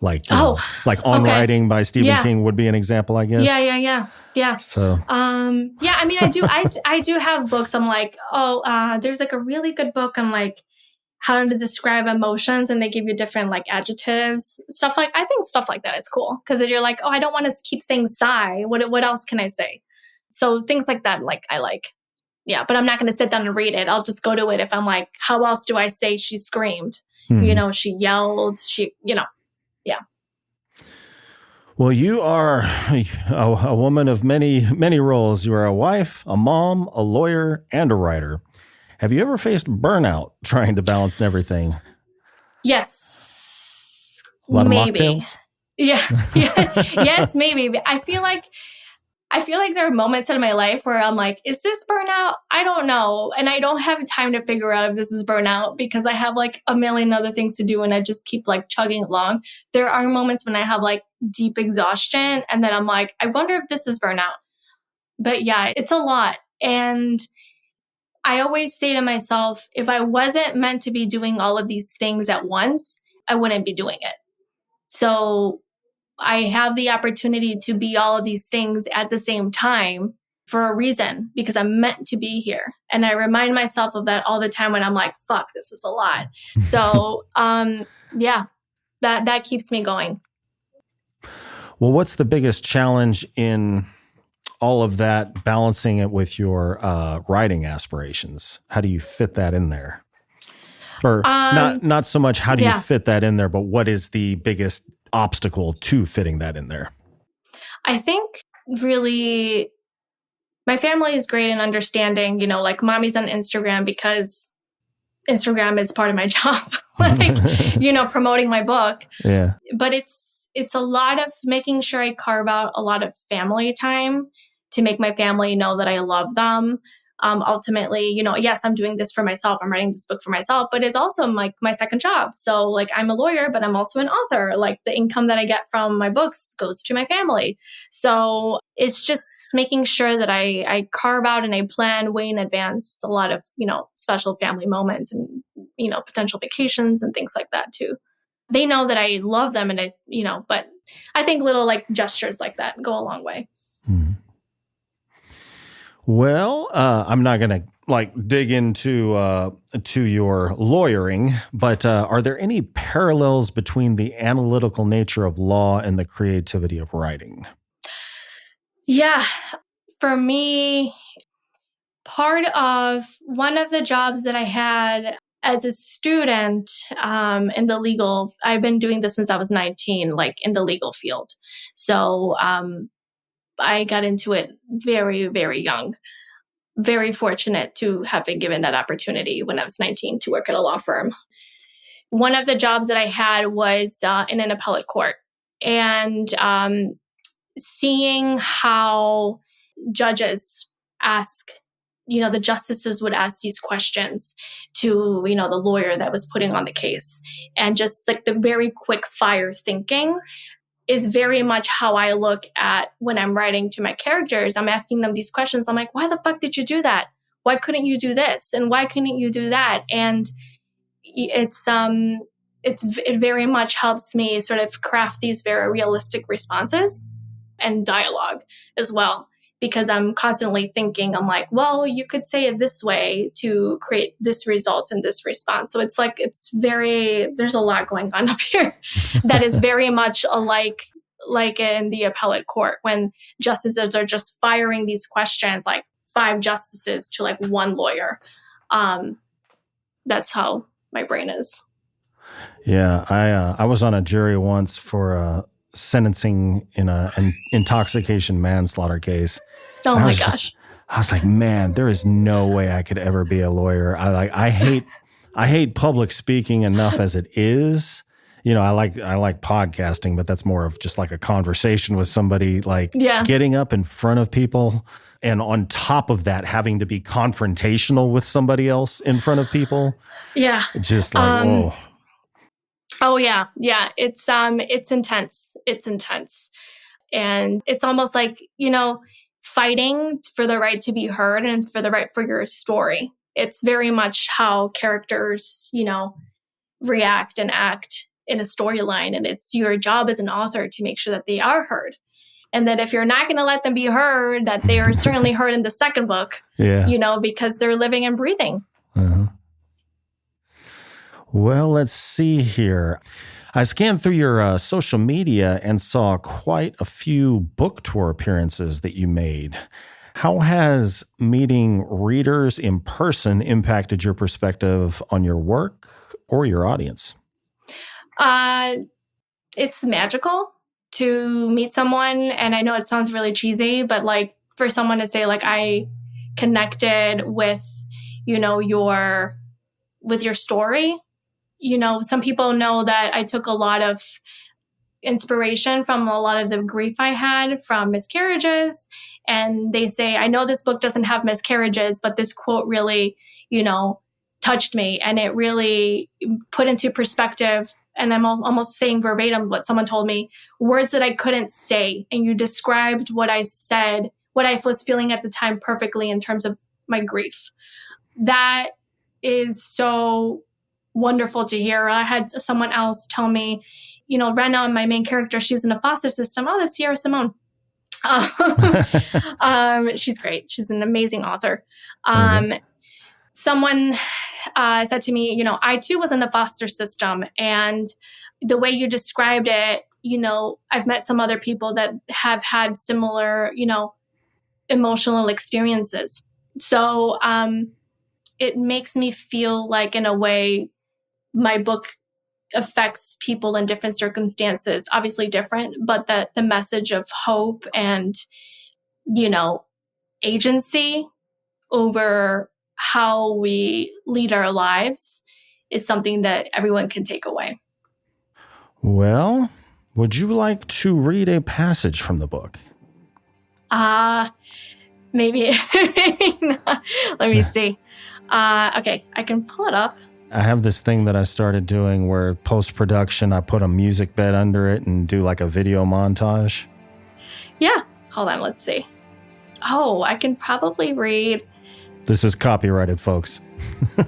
Like, like On okay. Writing by Stephen King would be an example, I guess. Yeah. So, I mean, I do have books. I'm like, there's like a really good book on like how to describe emotions, and they give you different like adjectives, I think stuff like that is cool because you're like, oh, I don't want to keep saying sigh. What else can I say? So things like that, like I like. Yeah, but I'm not going to sit down and read it. I'll just go to it if I'm like, how else do I say she screamed? She yelled, yeah. Well, you are a woman of many, many roles. You are a wife, a mom, a lawyer, and a writer. Have you ever faced burnout trying to balance everything? Yes. A lot of maybe. mocktails? Yeah. Yes, maybe. I feel like there are moments in my life where I'm like, is this burnout? I don't know. And I don't have time to figure out if this is burnout because I have like a million other things to do and I just keep like chugging along. There are moments when I have like deep exhaustion and then I'm like, I wonder if this is burnout. But yeah, it's a lot. And I always say to myself, if I wasn't meant to be doing all of these things at once, I wouldn't be doing it. So I have the opportunity to be all of these things at the same time for a reason, because I'm meant to be here. And I remind myself of that all the time when I'm like, fuck, this is a lot. So, that keeps me going. Well, what's the biggest challenge in all of that, balancing it with your writing aspirations? How do you fit that in there? Or not so much how do you fit that in there, but what is the biggest obstacle to fitting that in there? I think really my family is great in understanding, like mommy's on Instagram because Instagram is part of my job, like, promoting my book. Yeah. But it's a lot of making sure I carve out a lot of family time to make my family know that I love them. Ultimately, yes, I'm doing this for myself. I'm writing this book for myself, but it's also like my second job. So like I'm a lawyer, but I'm also an author. Like the income that I get from my books goes to my family. So it's just making sure that I carve out and I plan way in advance a lot of, special family moments and, potential vacations and things like that too. They know that I love them and but I think little like gestures like that go a long way. Mm-hmm. Well, I'm not going to dig into to your lawyering, but are there any parallels between the analytical nature of law and the creativity of writing? Yeah, for me, part of one of the jobs that I had as a student in the legal, I've been doing this since I was 19, like in the legal field. So I got into it very, very young. Very fortunate to have been given that opportunity when I was 19 to work at a law firm. One of the jobs that I had was in an appellate court, and seeing how judges ask, the justices would ask these questions to, the lawyer that was putting on the case, and just like the very quick fire thinking is very much how I look at when I'm writing to my characters. I'm asking them these questions. I'm like, why the fuck did you do that? Why couldn't you do this? And why couldn't you do that? And it very much helps me sort of craft these very realistic responses and dialogue as well, because I'm constantly thinking, I'm like, well, you could say it this way to create this result and this response. So it's like, there's a lot going on up here that is very much like in the appellate court, when justices are just firing these questions, like 5 justices to like 1 lawyer. That's how my brain is. Yeah, I was on a jury once for sentencing in an intoxication manslaughter case. Oh my gosh. I was like, man, there is no way I could ever be a lawyer. I hate public speaking enough as it is. You know, I like podcasting, but that's more of just like a conversation with somebody, like getting up in front of people. And on top of that, having to be confrontational with somebody else in front of people. Yeah. Just like, whoa. Oh yeah. Yeah. It's intense. It's intense. And it's almost like, you know, fighting for the right to be heard and for the right for your story. It's very much how characters, you know, react and act in a storyline. And it's your job as an author to make sure that they are heard. And that if you're not going to let them be heard, that they are certainly heard in the second book, you know, because they're living and breathing. Uh-huh. Well, let's see here. I scanned through your social media and saw quite a few book tour appearances that you made. How has meeting readers in person impacted your perspective on your work or your audience? It's magical to meet someone. And I know it sounds really cheesy, but like for someone to say like, I connected with, you know, with your story. You know, some people know that I took a lot of inspiration from a lot of the grief I had from miscarriages. And they say, I know this book doesn't have miscarriages, but this quote really, you know, touched me. And it really put into perspective. And I'm almost saying verbatim what someone told me, words that I couldn't say. And you described what I said, what I was feeling at the time perfectly in terms of my grief. That is so wonderful to hear. I had someone else tell me, you know, Rena, my main character, she's in a foster system. Oh, that's Sierra Simone. She's great. She's an amazing author. Someone said to me, you know, I too was in the foster system, and the way you described it, you know, I've met some other people that have had similar, you know, emotional experiences. So it makes me feel like, in a way, my book affects people in different circumstances, obviously different, but that the message of hope and, you know, agency over how we lead our lives is something that everyone can take away. Well, would you like to read a passage from the book? Maybe. Not. Let me see. Okay, I can pull it up. I have this thing that I started doing where post-production, I put a music bed under it and do like a video montage. Yeah. Hold on. Let's see. Oh, I can probably read. This is copyrighted, folks.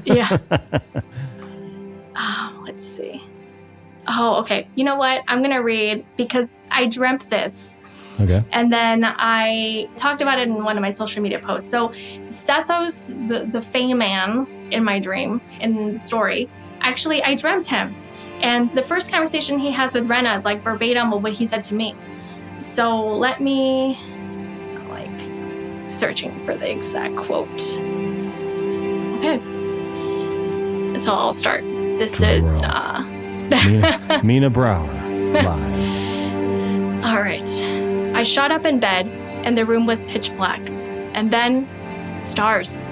Yeah. Let's see. Oh, okay. You know what? I'm going to read because I dreamt this. Okay. And then I talked about it in one of my social media posts. So Sethos, the Fae man in my dream, in the story, actually, I dreamt him. And the first conversation he has with Rena is like verbatim of what he said to me. So let me, like, searching for the exact quote. Okay. So I'll start. This is Mina Brower, live. All right. I shot up in bed, and the room was pitch black. And then, stars.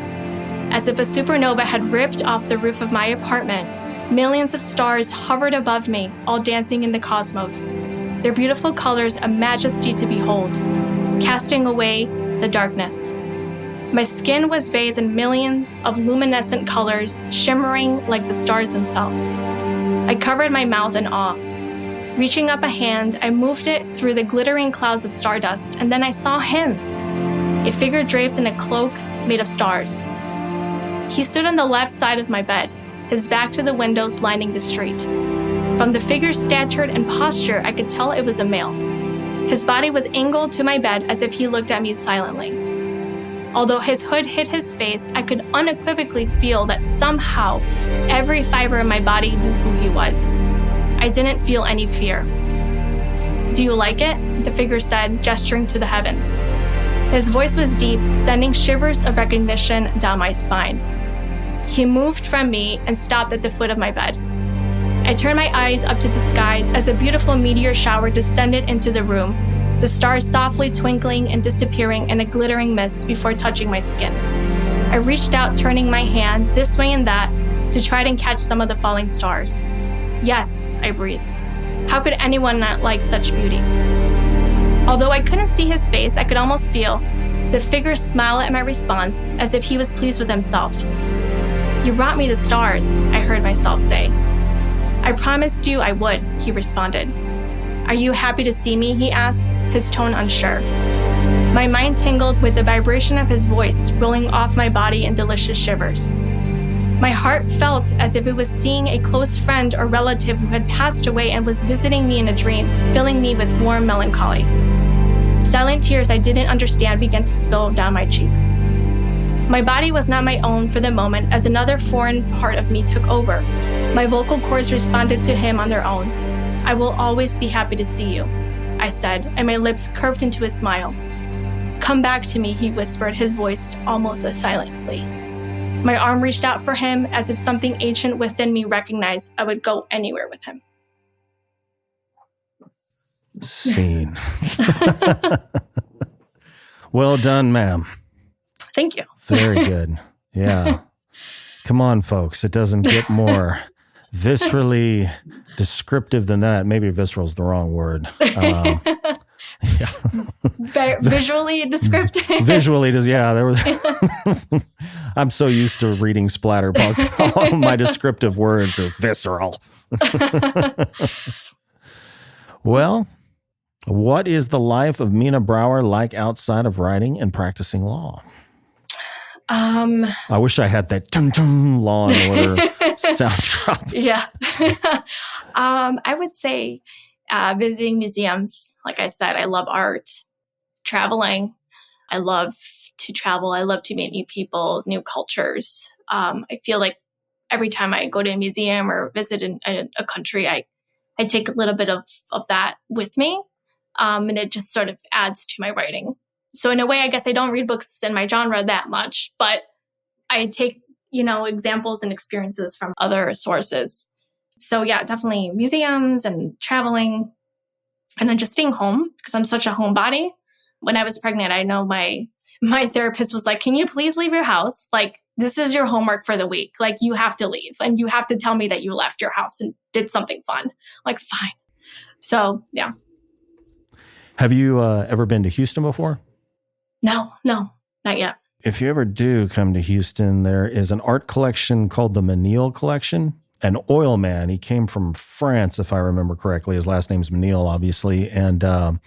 As if a supernova had ripped off the roof of my apartment, millions of stars hovered above me, all dancing in the cosmos. Their beautiful colors a majesty to behold, casting away the darkness. My skin was bathed in millions of luminescent colors, shimmering like the stars themselves. I covered my mouth in awe. Reaching up a hand, I moved it through the glittering clouds of stardust, and then I saw him, a figure draped in a cloak made of stars. He stood on the left side of my bed, his back to the windows lining the street. From the figure's stature and posture, I could tell it was a male. His body was angled to my bed as if he looked at me silently. Although his hood hid his face, I could unequivocally feel that somehow every fiber in my body knew who he was. I didn't feel any fear. "Do you like it?" the figure said, gesturing to the heavens. His voice was deep, sending shivers of recognition down my spine. He moved from me and stopped at the foot of my bed. I turned my eyes up to the skies as a beautiful meteor shower descended into the room, the stars softly twinkling and disappearing in a glittering mist before touching my skin. I reached out, turning my hand this way and that to try and catch some of the falling stars. "Yes," I breathed. How could anyone not like such beauty? Although I couldn't see his face, I could almost feel the figure smile at my response as if he was pleased with himself. "You brought me the stars," I heard myself say. "I promised you I would," he responded. "Are you happy to see me?" he asked, his tone unsure. My mind tingled with the vibration of his voice rolling off my body in delicious shivers. My heart felt as if it was seeing a close friend or relative who had passed away and was visiting me in a dream, filling me with warm melancholy. Silent tears I didn't understand began to spill down my cheeks. My body was not my own for the moment as another foreign part of me took over. My vocal cords responded to him on their own. "I will always be happy to see you," I said, and my lips curved into a smile. "Come back to me," he whispered, his voice almost a silent plea. My arm reached out for him as if something ancient within me recognized I would go anywhere with him. Scene. Well done, ma'am. Thank you. Very good. Yeah. Come on, folks. It doesn't get more viscerally descriptive than that. Maybe visceral is the wrong word. Yeah. Visually descriptive. Visually, yeah. There was. I'm so used to reading Splatterpunk. All my descriptive words are visceral. Well, what is the life of Mina Brower like outside of writing and practicing law? I wish I had that Law and Order sound drop. Yeah. I would say visiting museums. Like I said, I love art, traveling. I love to travel. I love to meet new people, new cultures. I feel like every time I go to a museum or visit a country, I take a little bit of that with me. And it just sort of adds to my writing. So in a way, I guess I don't read books in my genre that much, but I take, examples and experiences from other sources. So yeah, definitely museums and traveling, and then just staying home because I'm such a homebody. When I was pregnant, I know my therapist was like, "Can you please leave your house? Like, this is your homework for the week. Like, you have to leave and you have to tell me that you left your house and did something fun." Like, fine. So yeah. Have you ever been to Houston before? No, not yet. If you ever do come to Houston, there is an art collection called the Menil Collection. An oil man. He came from France, if I remember correctly. His last name's Menil, obviously, and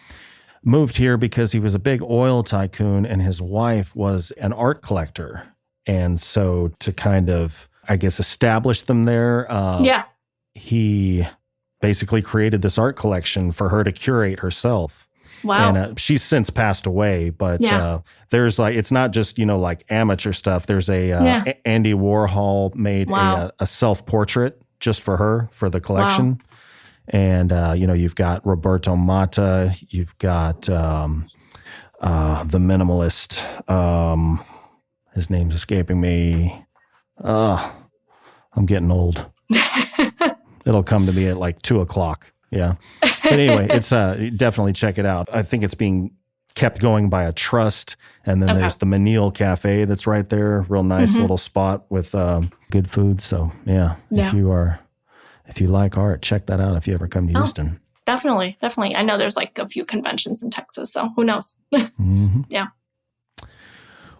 moved here because he was a big oil tycoon and his wife was an art collector. And so to kind of, I guess, establish them there, he basically created this art collection for her to curate herself. Wow. And she's since passed away, but there's it's not just, like amateur stuff. There's Andy Warhol made a self-portrait just for her for the collection. Wow. And, you've got Roberto Matta, you've got the minimalist, his name's escaping me. I'm getting old. It'll come to me at 2:00. Yeah. But anyway, it's definitely check it out. I think it's being kept going by a trust. And then there's the Menil Cafe that's right there. Real nice little spot with good food. So yeah, if you like art, check that out if you ever come to Houston. Definitely. I know there's a few conventions in Texas, so who knows? Yeah.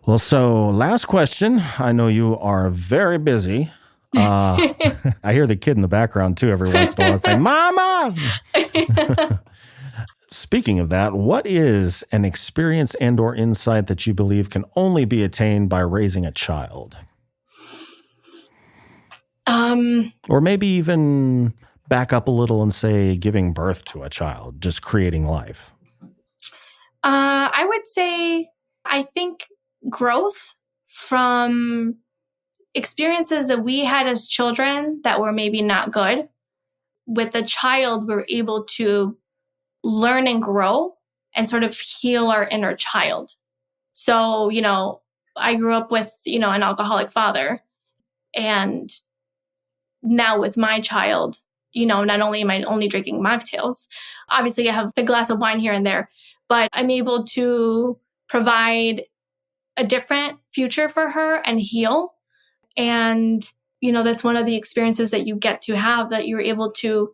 Well, so last question. I know you are very busy. I hear the kid in the background too every once in a while saying, Mama! Speaking of that, what is an experience and or insight that you believe can only be attained by raising a child? Or maybe even back up a little and say giving birth to a child, just creating life. I would say, I think growth from experiences that we had as children that were maybe not good. With a child, we're able to learn and grow and sort of heal our inner child. So, I grew up with, an alcoholic father. And now with my child, not only am I only drinking mocktails, obviously I have a glass of wine here and there, but I'm able to provide a different future for her and heal. And, that's one of the experiences that you get to have, that you're able to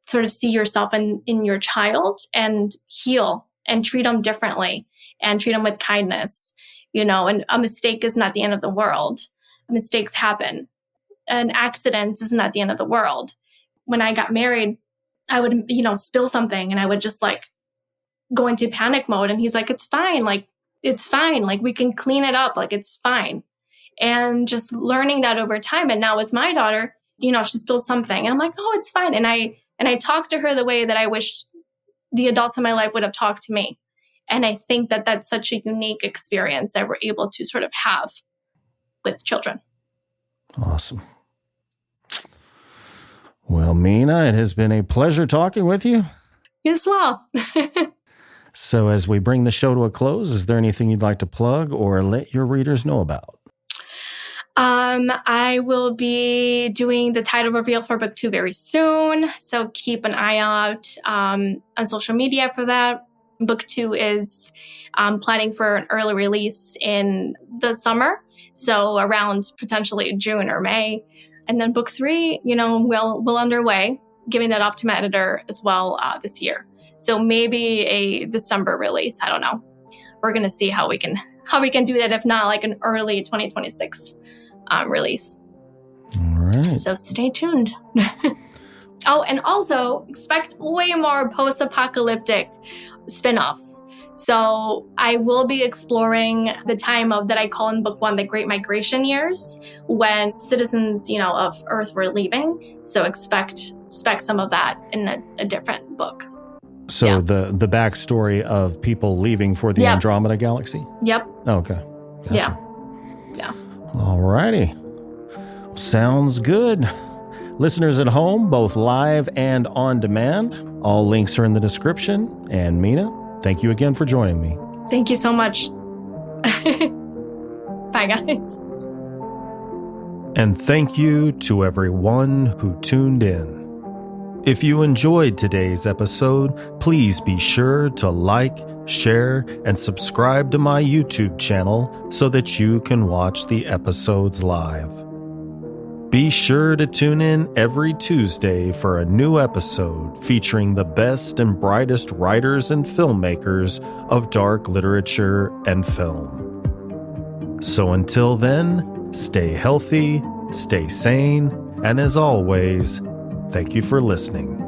sort of see yourself in your child and heal and treat them differently and treat them with kindness, and a mistake is not the end of the world. Mistakes happen. An accident is not the end of the world. When I got married, I would, spill something and I would just go into panic mode. And he's like, it's fine. It's fine. We can clean it up. It's fine. And just learning that over time. And now with my daughter, she spills something and I'm like, oh, it's fine. And I talk to her the way that I wish the adults in my life would have talked to me. And I think that that's such a unique experience that we're able to sort of have with children. Awesome. Well, Mina, it has been a pleasure talking with you. You as well. So as we bring the show to a close, is there anything you'd like to plug or let your readers know about? I will be doing the title reveal for book 2 very soon. So keep an eye out on social media for that. Book 2 is planning for an early release in the summer. So around potentially June or May. And then book 3, will underway, giving that off to my editor as well this year. So maybe a December release. I don't know. We're going to see how we can do that. If not, an early 2026 release. All right. So stay tuned. Oh, and also expect way more post-apocalyptic spin-offs. So I will be exploring the time that I call in book 1, the Great Migration years, when citizens, of Earth were leaving. So expect some of that in a different book. So the backstory of people leaving for the Andromeda Galaxy? Yep. Oh, okay. Gotcha. Yeah. All righty. Sounds good. Listeners at home, both live and on demand, all links are in the description. And Mina, thank you again for joining me. Thank you so much. Bye, guys. And thank you to everyone who tuned in. If you enjoyed today's episode, please be sure to like, share, and subscribe to my YouTube channel so that you can watch the episodes live. Be sure to tune in every Tuesday for a new episode featuring the best and brightest writers and filmmakers of dark literature and film. So until then, stay healthy, stay sane, and as always, thank you for listening.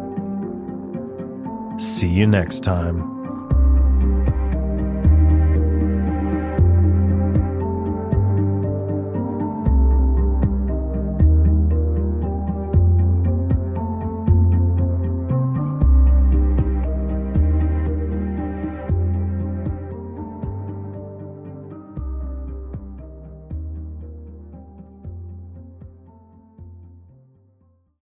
See you next time.